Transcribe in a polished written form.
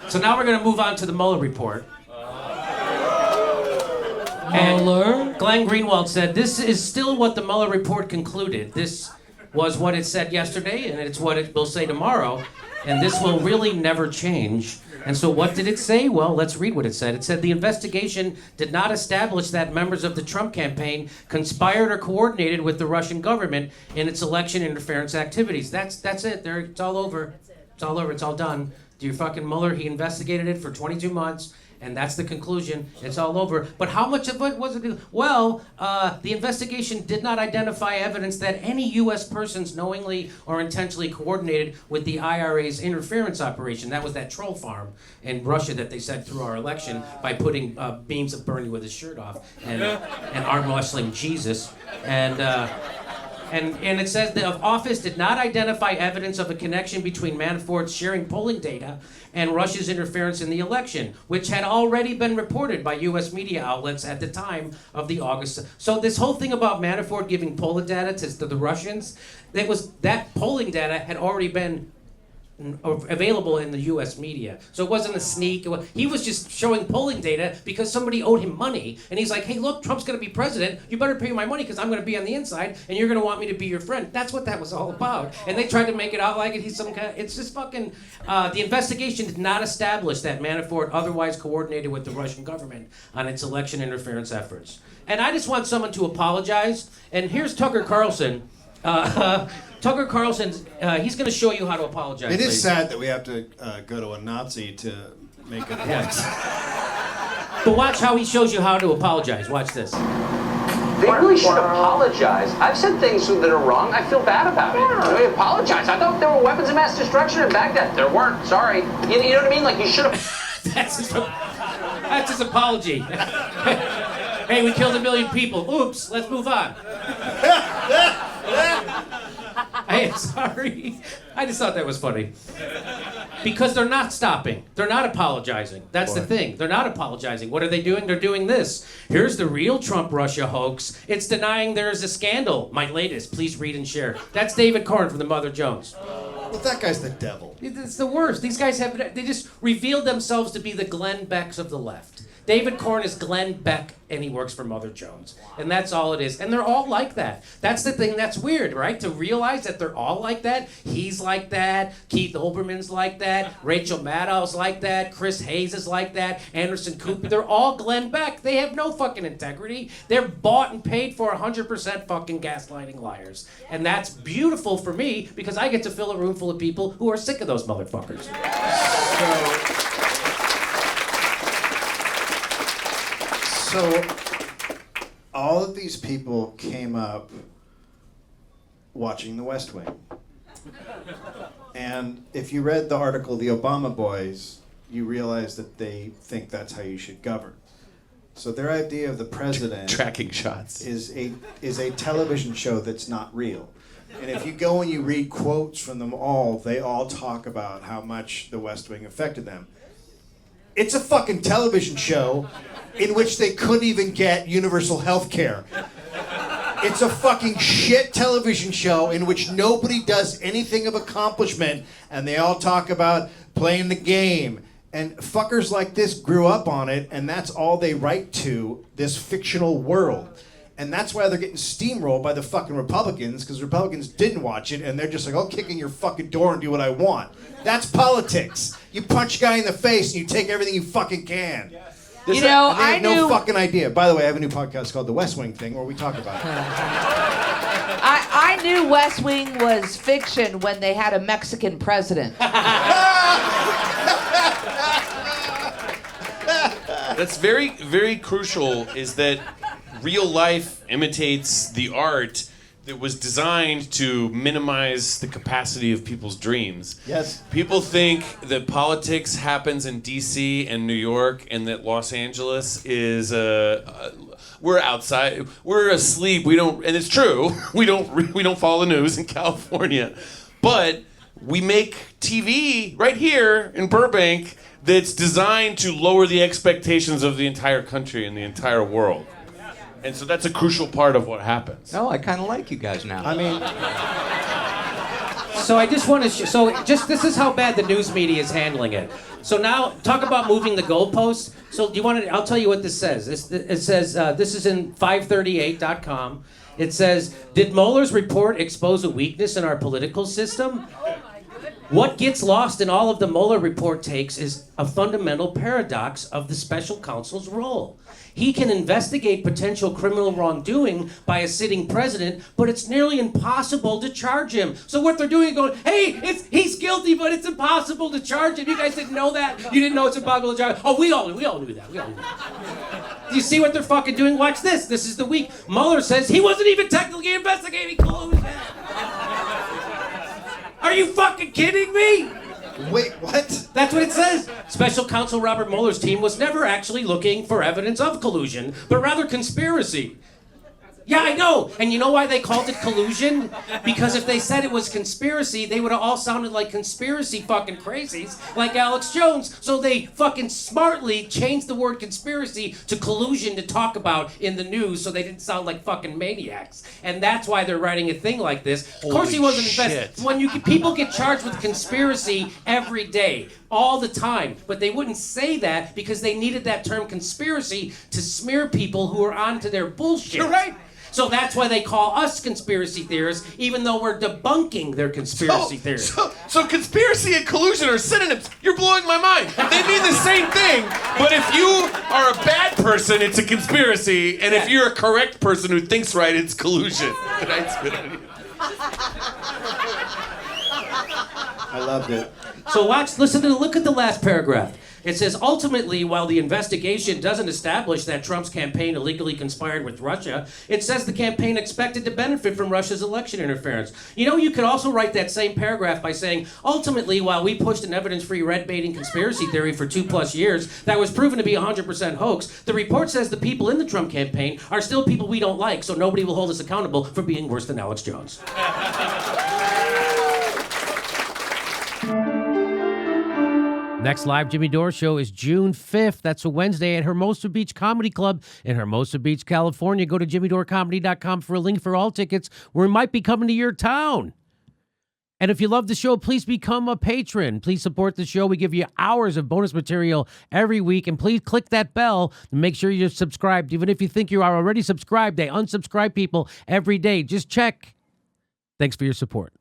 So now we're going to move on to the Mueller report. Mueller? Glenn Greenwald said, this is still what the Mueller report concluded. This was what it said yesterday, and it's what it will say tomorrow, and this will really never change. And so what did it say? Well, let's read what it said. It said the investigation did not establish that members of the Trump campaign conspired or coordinated with the Russian government in its election interference activities. That's it. It's all over. It's all over. It's all done. Your fucking Mueller, he investigated it for 22 months. And that's the conclusion. It's all over. But how much of it was it? Well, the investigation did not identify evidence that any U.S. persons knowingly or intentionally coordinated with the IRA's interference operation. That was that troll farm in Russia that they said through our election by putting beams of Bernie with his shirt off and arm wrestling Jesus. And it says the office did not identify evidence of a connection between Manafort's sharing polling data and Russia's interference in the election, which had already been reported by U.S. media outlets at the time of the August. So this whole thing about Manafort giving polling data to the Russians, that polling data had already been available in the U.S. media. So it wasn't a sneak. He was just showing polling data because somebody owed him money. And he's like, hey, look, Trump's going to be president. You better pay my money because I'm going to be on the inside and you're going to want me to be your friend. That's what that was all about. And they tried to make it out like he's some kind of... It's just fucking... the investigation did not establish that Manafort otherwise coordinated with the Russian government on its election interference efforts. And I just want someone to apologize. And here's Tucker Carlson. Tucker Carlson, he's going to show you how to apologize. It is sad that we have to go to a Nazi to make a point. But watch how he shows you how to apologize. Watch this. They really should apologize. I've said things that are wrong. I feel bad about it. They apologize. I thought there were weapons of mass destruction in Baghdad. There weren't. Sorry. You know what I mean? Like, you should have... That's his apology. Hey, we killed 1 million people. Oops, let's move on. Hey, I'm sorry. I just thought that was funny. Because they're not stopping. They're not apologizing. That's the thing. They're not apologizing. What are they doing? They're doing this. Here's the real Trump-Russia hoax. It's denying there is a scandal. My latest. Please read and share. That's David Corn from the Mother Jones. Well, that guy's the devil. It's the worst. These guys they just revealed themselves to be the Glenn Becks of the left. David Corn is Glenn Beck, and he works for Mother Jones. And that's all it is. And they're all like that. That's the thing that's weird, right? To realize that they're all like that. He's like that. Keith Olbermann's like that. Rachel Maddow's like that. Chris Hayes is like that. Anderson Cooper. They're all Glenn Beck. They have no fucking integrity. They're bought and paid for 100% fucking gaslighting liars. And that's beautiful for me because I get to fill a room full of people who are sick of those motherfuckers. So, all of these people came up watching The West Wing. And if you read the article, The Obama Boys, you realize that they think that's how you should govern. So their idea of the president tracking shots is a television show that's not real. And if you go and you read quotes from them all, they all talk about how much The West Wing affected them. It's a fucking television show in which they couldn't even get universal health care. It's a fucking shit television show in which nobody does anything of accomplishment, and they all talk about playing the game. And fuckers like this grew up on it, and that's all they write to, this fictional world. And that's why they're getting steamrolled by the fucking Republicans, because Republicans didn't watch it, and they're just like, I'll kick in your fucking door and do what I want. That's politics. You punch a guy in the face and you take everything you fucking can. You know, I have no fucking idea. By the way, I have a new podcast called The West Wing Thing where we talk about it. I knew West Wing was fiction when they had a Mexican president. That's very, very crucial, is that real life imitates the art that was designed to minimize the capacity of people's dreams. Yes. People think that politics happens in D.C. and New York, and that Los Angeles is we're outside, we're asleep. We don't, and it's true. We don't follow the news in California, but we make TV right here in Burbank that's designed to lower the expectations of the entire country and the entire world. And so that's a crucial part of what happens. No, I kind of like you guys now. I mean, So I just want to. This is how bad the news media is handling it. So now talk about moving the goalposts. So do you want to? I'll tell you what this says. It says this is in 538.com. It says, did Mueller's report expose a weakness in our political system? What gets lost in all of the Mueller report takes is a fundamental paradox of the special counsel's role. He can investigate potential criminal wrongdoing by a sitting president, but it's nearly impossible to charge him. So what they're doing is going, hey, he's guilty, but it's impossible to charge him. You guys didn't know that? You didn't know it's impossible to charge him? Oh, we all knew that. Do you see what they're fucking doing? Watch this. This is the week. Mueller says he wasn't even technically investigating collusion. Are you fucking kidding me? Wait, what? That's what it says. Special counsel Robert Mueller's team was never actually looking for evidence of collusion, but rather conspiracy. Yeah, I know. And you know why they called it collusion? Because if they said it was conspiracy, they would have all sounded like conspiracy fucking crazies, like Alex Jones. So they fucking smartly changed the word conspiracy to collusion to talk about in the news so they didn't sound like fucking maniacs. And that's why they're writing a thing like this. Of course he wasn't invested. When people get charged with conspiracy every day, all the time, but they wouldn't say that because they needed that term conspiracy to smear people who are onto their bullshit. You're right. So that's why they call us conspiracy theorists, even though we're debunking their conspiracy theories. So conspiracy and collusion are synonyms. You're blowing my mind. They mean the same thing, but if you are a bad person, it's a conspiracy, and if you're a correct person who thinks right, it's collusion. Did I spit on you? I loved it. So look at the last paragraph. It says, ultimately, while the investigation doesn't establish that Trump's campaign illegally conspired with Russia, it says the campaign expected to benefit from Russia's election interference. You know, you could also write that same paragraph by saying, ultimately, while we pushed an evidence-free red-baiting conspiracy theory for 2+ years that was proven to be 100% hoax, the report says the people in the Trump campaign are still people we don't like, so nobody will hold us accountable for being worse than Alex Jones. Next live Jimmy Dore show is June 5th. That's a Wednesday at Hermosa Beach Comedy Club in Hermosa Beach, California. Go to jimmydorcomedy.com for a link for all tickets. We might be coming to your town. And if you love the show, please become a patron. Please support the show. We give you hours of bonus material every week. And please click that bell and make sure you're subscribed. Even if you think you are already subscribed, they unsubscribe people every day. Just check. Thanks for your support.